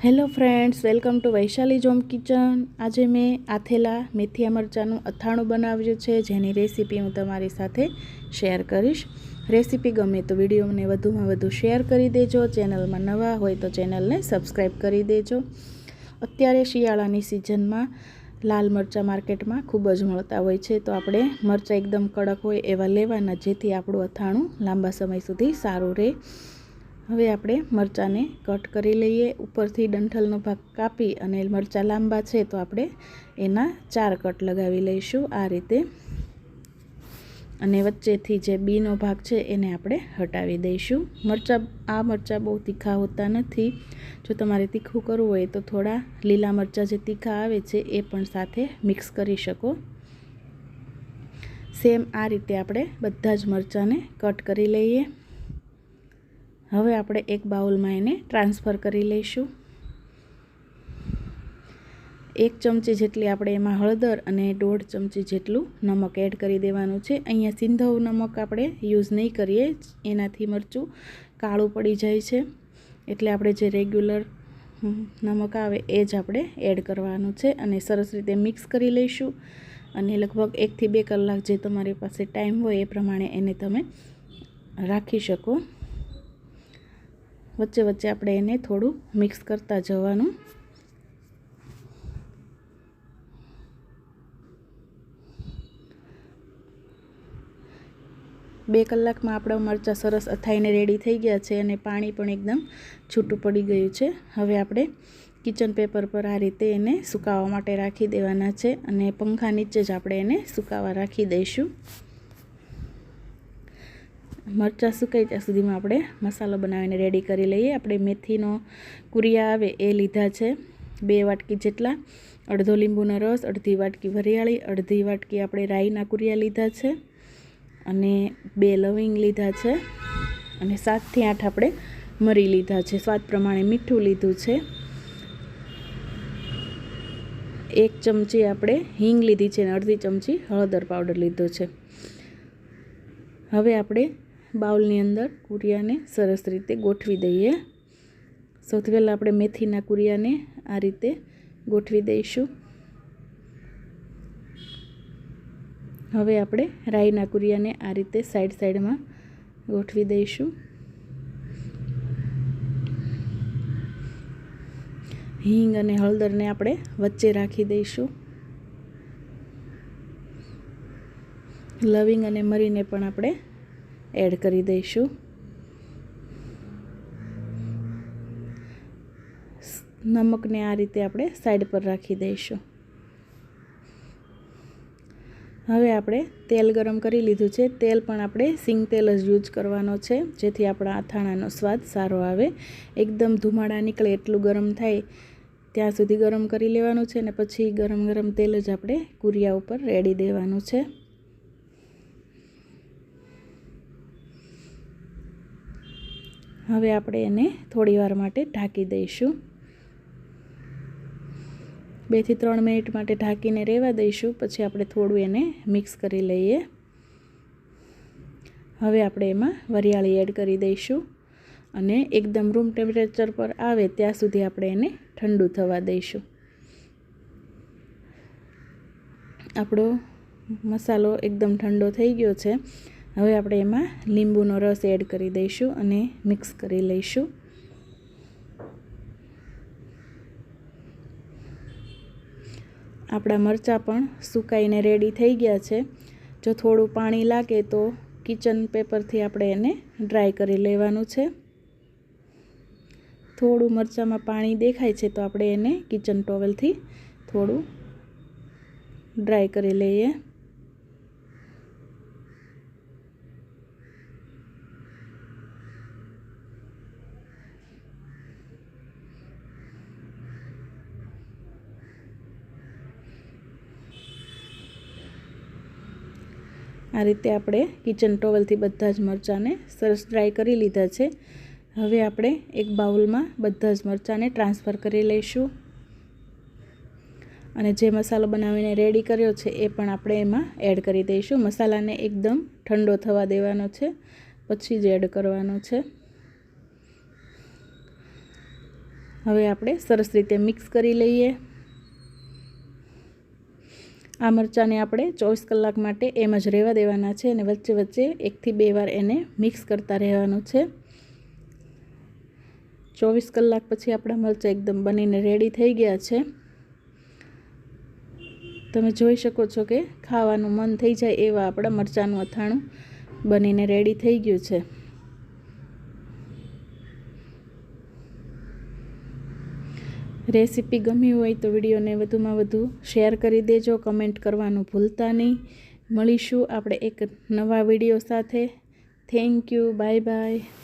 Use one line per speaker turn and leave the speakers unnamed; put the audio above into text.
Hello friends, welcome to Vaishali Jom kitchen. આજે મેં આથેલા મેથીયા મરચાંનું અથાણું બનાવ્યું છે, જેની રેસીપી હું તમારી સાથે શેર કરીશ। રેસીપી ગમે તો વિડીયોને વધુમાં વધુ શેર કરી દેજો। ચેનલમાં નવા હોય તો ચેનલને સબસ્ક્રાઈબ કરી દેજો। અત્યારે શિયાળાની સિઝનમાં લાલ મરચાં માર્કેટમાં ખૂબ જ મળતા હોય છે, તો આપણે મરચાં એકદમ કડક હોય એવા લેવાના, જેથી આપણું અથાણું લાંબા સમય સુધી સારું રહે। હવે આપણે મરચાંને કટ કરી લઈએ। ઉપરથી ડંઠલનો ભાગ કાપી અને મરચાં લાંબા છે તો આપણે એના 4 કટ લગાવી લઈશું આ રીતે, અને વચ્ચેથી જે બીનો ભાગ છે એને આપણે હટાવી દઈશું। મરચાં બહુ તીખા હોતા નથી। જો તમારે તીખું કરવું હોય તો થોડા લીલા મરચાં જે તીખા આવે છે એ પણ સાથે મિક્સ કરી શકો। સેમ આ રીતે આપણે બધા જ મરચાંને કટ કરી લઈએ। હવે આપણે એક બાઉલમાં એને ટ્રાન્સફર કરી લઈશું। 1 ચમચી જેટલી આપણે એમાં હળદર અને 1.5 ચમચી જેટલું નમક એડ કરી દેવાનું છે। અહીંયા સિંધવ નમક આપણે યુઝ નહીં કરીએ, એનાથી મરચું કાળું પડી જાય છે, એટલે આપણે જે રેગ્યુલર નમક આવે એ જ આપણે એડ કરવાનું છે, અને સરસ રીતે મિક્સ કરી લઈશું। અને લગભગ 1 થી 2 કલાક જે તમારી પાસે ટાઈમ હોય એ પ્રમાણે એને તમે રાખી શકો। વચ્ચે વચ્ચે આપણે એને થોડું મિક્સ કરતા જવાનું। બે કલાકમાં આપણા મરચાં સરસ અથાઈને રેડી થઈ ગયા છે, અને પાણી પણ એકદમ છૂટું પડી ગયું છે। હવે આપણે કિચન પેપર પર આ રીતે એને સુકાવવા માટે રાખી દેવાના છે, અને પંખા નીચે જ આપણે એને સુકાવા રાખી દઈશું। મરચાં સુકાય ત્યાં સુધીમાં આપણે મસાલો બનાવીને રેડી કરી લઈએ। આપણે મેથીનો કુરિયા આવે એ લીધા છે 2 વાટકી જેટલા, અડધો લીંબુનો રસ, અડધી વાટકી વરિયાળી, અડધી વાટકી આપણે રાઈના કુરિયા લીધા છે, અને 2 લવિંગ લીધા છે, અને 7 થી 8 આપણે મરી લીધા છે। સ્વાદ પ્રમાણે મીઠું લીધું છે। 1 ચમચી આપણે હિંગ લીધી છે, અને અડધી ચમચી હળદર પાવડર લીધો છે। હવે આપણે બાઉલની અંદર કુરિયાને સરસ રીતે ગોઠવી દઈએ। સૌથી પહેલાં આપણે મેથીના કુરિયાને આ રીતે ગોઠવી દઈશું। હવે આપણે રાઈના કુરિયાને આ રીતે સાઈડમાં ગોઠવી દઈશું। હિંગ અને હળદરને આપણે વચ્ચે રાખી દઈશું। લવિંગ અને મરીને પણ આપણે એડ કરી દઈશું। નમકને આ રીતે આપણે સાઈડ પર રાખી દઈશું। હવે આપણે તેલ ગરમ કરી લીધું છે। તેલ પણ આપણે સિંગ તેલ જ યુઝ કરવાનો છે, જેથી આપણા અથાણાનો સ્વાદ સારો આવે। એકદમ ધુમાડા નીકળે એટલું ગરમ થાય ત્યાં સુધી ગરમ કરી લેવાનું છે, અને પછી ગરમ તેલ જ આપણે કુરિયા ઉપર રેડી દેવાનું છે। હવે આપણે એને થોડી વાર માટે ઢાંકી દઈશું। 2 થી 3 મિનિટ માટે ઢાંકીને રહેવા દઈશું, પછી આપણે થોડું એને મિક્સ કરી લઈએ। હવે આપણે એમાં વરિયાળી એડ કરી દઈશું, અને એકદમ રૂમ ટેમ્પરેચર પર આવે ત્યાં સુધી આપણે એને ઠંડુ થવા દઈશું। આપણો મસાલો એકદમ ઠંડો થઈ ગયો છે। હવે આપણે એમાં લીંબુનો રસ એડ કરી દઈશું અને મિક્સ કરી લઈશું। આપણા મરચાં પણ સુકાઈને રેડી થઈ ગયા છે। જો થોડું પાણી લાગે તો કિચન પેપરથી આપણે એને ડ્રાય કરી લેવાનું છે। થોડું મરચાંમાં પાણી દેખાય છે તો આપણે એને કિચન ટોવેલથી થોડું ડ્રાય કરી લઈએ। આ રીતે આપણે કિચન ટોવેલથી બધા જ મરચાંને સરસ ડ્રાય કરી લીધા છે। હવે આપણે એક બાઉલમાં બધા જ મરચાંને ટ્રાન્સફર કરી લઈશું, અને જે મસાલો બનાવીને રેડી કર્યો છે એ પણ આપણે એમાં એડ કરી દઈશું। મસાલાને એકદમ ઠંડો થવા દેવાનો છે, પછી જ એડ કરવાનો છે। હવે આપણે સરસ રીતે મિક્સ કરી લઈએ. આ મરચાંને આપણે 24 કલાક માટે એમ જ રહેવા દેવાના છે અને વચ્ચે વચ્ચે 1 થી 2 વાર એને મિક્સ કરતા રહેવાનું છે. 24 કલાક પછી આપણા મરચાં એકદમ બનીને રેડી થઈ ગયા છે. તમે જોઈ શકો છો કે ખાવાનું મન થઈ જાય એવા આપણા મરચાંનું અથાણું બનીને રેડી થઈ ગયું છે. રેસીપી ગમી હોય તો વિડીયોને વધુમાં વધુ શેર કરી દેજો. કમેન્ટ કરવાનું ભૂલતા નહીં. મળીશું આપણે એક નવા વિડીયો સાથે. Thank you. Bye bye.